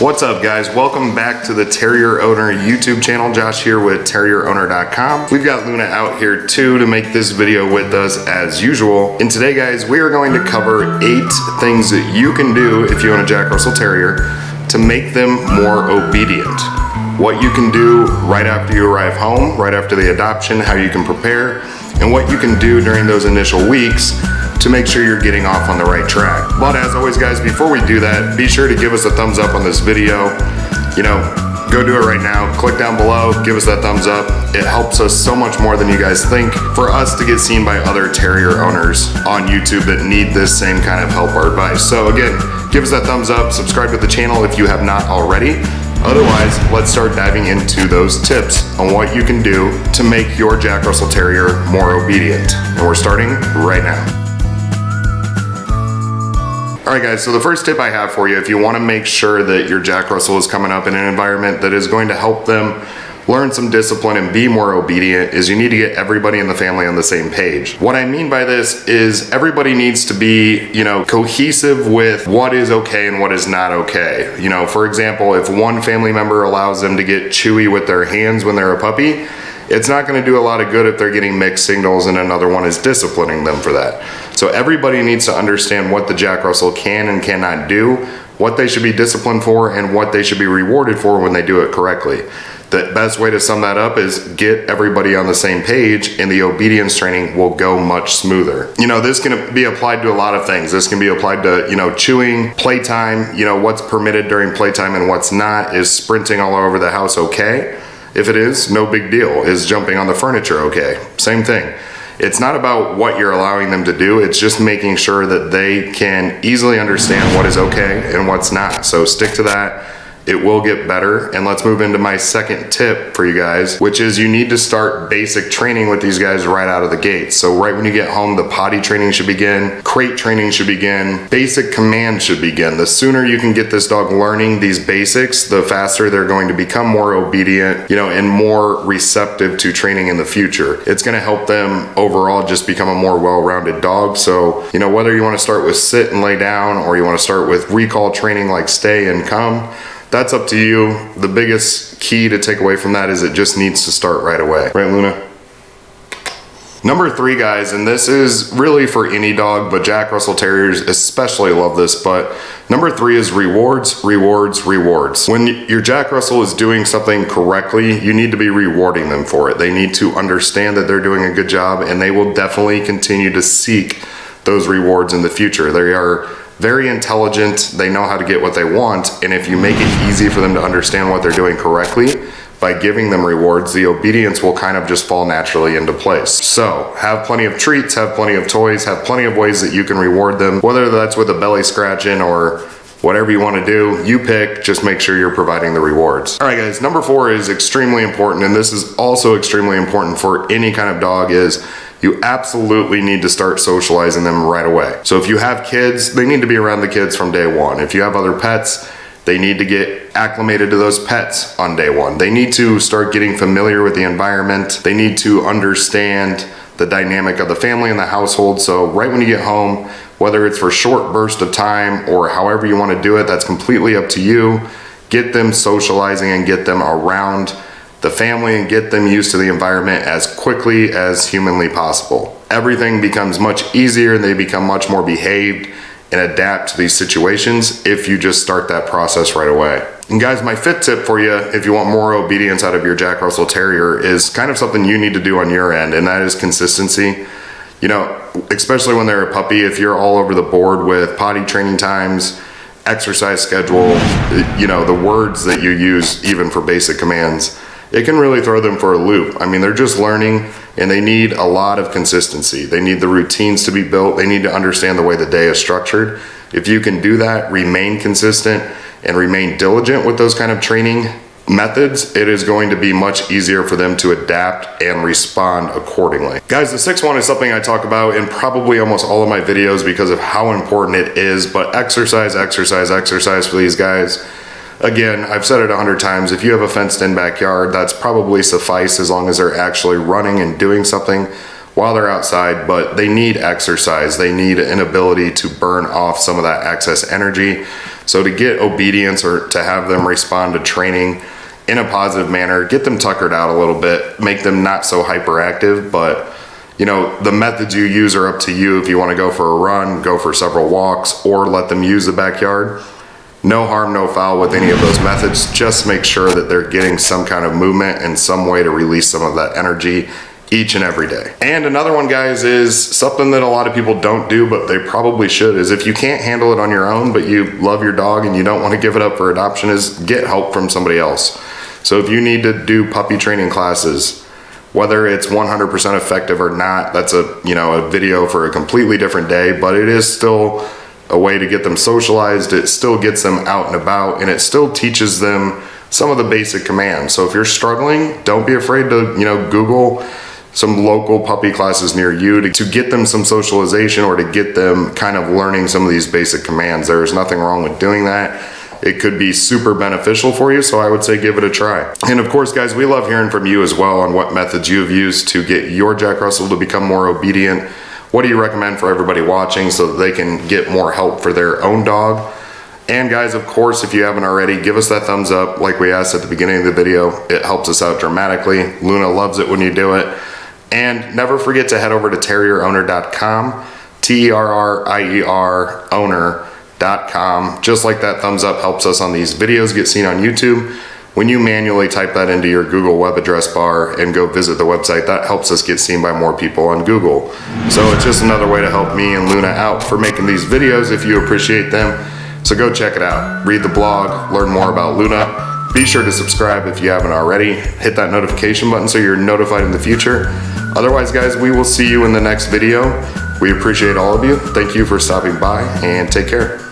What's up, guys? Welcome back to the Terrier Owner YouTube channel. Josh here with TerrierOwner.com. We've got Luna out here too to make this video with us as usual. And today, guys, we are going to cover 8 things that you can do if you own a Jack Russell Terrier to make them more obedient. What you can do right after you arrive home, right after the adoption, how you can prepare, and what you can do during those initial weeks to make sure you're getting off on the right track. But as always, guys, before we do that, be sure to give us a thumbs up on this video. You know, go do it right now. Click down below, give us that thumbs up. It helps us so much more than you guys think for us to get seen by other terrier owners on YouTube that need this same kind of help or advice. So again, give us that thumbs up, subscribe to the channel if you have not already. Otherwise, let's start diving into those tips on what you can do to make your Jack Russell Terrier more obedient. And we're starting right now. Alright guys, so the first tip I have for you, if you want to make sure that your Jack Russell is coming up in an environment that is going to help them learn some discipline and be more obedient, is you need to get everybody in the family on the same page. What I mean by this is everybody needs to be, cohesive with what is okay and what is not okay. For example, if one family member allows them to get chewy with their hands when they're a puppy, it's not going to do a lot of good if they're getting mixed signals and another one is disciplining them for that. So everybody needs to understand what the Jack Russell can and cannot do, what they should be disciplined for, and what they should be rewarded for when they do it correctly. The best way to sum that up is get everybody on the same page and the obedience training will go much smoother. This can be applied to a lot of things. This can be applied to, chewing, playtime, what's permitted during playtime and what's not. Is sprinting all over the house okay? If it is, no big deal. Is jumping on the furniture okay? Same thing. It's not about what you're allowing them to do, it's just making sure that they can easily understand what is okay and what's not. So stick to that. It will get better. And let's move into my second tip for you guys, which is you need to start basic training with these guys right out of the gate. So right when you get home, the potty training should begin, crate training should begin, basic commands should begin. The sooner you can get this dog learning these basics, the faster they're going to become more obedient, and more receptive to training in the future. It's going to help them overall just become a more well-rounded dog. So, whether you want to start with sit and lay down, or you want to start with recall training like stay and come, that's up to you. The biggest key to take away from that is it just needs to start right away. Right, Luna? Number 3, guys, and this is really for any dog, but Jack Russell Terriers especially love this, but number 3 is rewards, rewards, rewards. When your Jack Russell is doing something correctly, you need to be rewarding them for it. They need to understand that they're doing a good job, and they will definitely continue to seek those rewards in the future. They are very intelligent, they know how to get what they want, and if you make it easy for them to understand what they're doing correctly, by giving them rewards, the obedience will kind of just fall naturally into place. So have plenty of treats, have plenty of toys, have plenty of ways that you can reward them, whether that's with a belly scratching or whatever you want to do, you pick, just make sure you're providing the rewards. All right, guys, number 4 is extremely important, and this is also extremely important for any kind of dog, is you absolutely need to start socializing them right away. So if you have kids, they need to be around the kids from day one. If you have other pets, they need to get acclimated to those pets on day one. They need to start getting familiar with the environment. They need to understand the dynamic of the family and the household. So right when you get home, whether it's for a short burst of time or however you want to do it, that's completely up to you. Get them socializing and get them around the family and get them used to the environment as quickly as humanly possible. Everything becomes much easier and they become much more behaved and adapt to these situations if you just start that process right away. And guys, my 5th tip for you, if you want more obedience out of your Jack Russell Terrier, is kind of something you need to do on your end, and that is consistency. Especially when they're a puppy, if you're all over the board with potty training times, exercise schedule, the words that you use even for basic commands, it can really throw them for a loop. I mean, they're just learning and they need a lot of consistency. They need the routines to be built. They need to understand the way the day is structured. If you can do that, remain consistent and remain diligent with those kind of training methods, it is going to be much easier for them to adapt and respond accordingly. Guys, the 6th one is something I talk about in probably almost all of my videos because of how important it is, but exercise, exercise, exercise for these guys. Again, I've said it 100 times, if you have a fenced in backyard, that's probably suffice as long as they're actually running and doing something while they're outside, but they need exercise. They need an ability to burn off some of that excess energy. So to get obedience or to have them respond to training in a positive manner, get them tuckered out a little bit, make them not so hyperactive. But you know, the methods you use are up to you. If you want to go for a run, go for several walks, or let them use the backyard. No harm, no foul with any of those methods. Just make sure that they're getting some kind of movement and some way to release some of that energy each and every day. And another one, guys, is something that a lot of people don't do, but they probably should, is if you can't handle it on your own, but you love your dog and you don't want to give it up for adoption, is get help from somebody else. So if you need to do puppy training classes, whether it's 100% effective or not, that's a video for a completely different day, but it is still a way to get them socialized. It still gets them out and about, and it still teaches them some of the basic commands. So if you're struggling, don't be afraid to, Google some local puppy classes near you to get them some socialization or to get them kind of learning some of these basic commands. There's nothing wrong with doing that. It could be super beneficial for you, so I would say give it a try. And of course, guys, we love hearing from you as well on what methods you've used to get your Jack Russell to become more obedient. What do you recommend for everybody watching so that they can get more help for their own dog? And guys, of course, if you haven't already, give us that thumbs up like we asked at the beginning of the video. It helps us out dramatically. Luna loves it when you do it. And never forget to head over to terrierowner.com, TERRIER owner.com. Just like that thumbs up helps us on these videos get seen on YouTube. When you manually type that into your Google web address bar and go visit the website, that helps us get seen by more people on Google. So it's just another way to help me and Luna out for making these videos if you appreciate them. So go check it out. Read the blog, learn more about Luna. Be sure to subscribe if you haven't already. Hit that notification button so you're notified in the future. Otherwise, guys, we will see you in the next video. We appreciate all of you. Thank you for stopping by, and take care.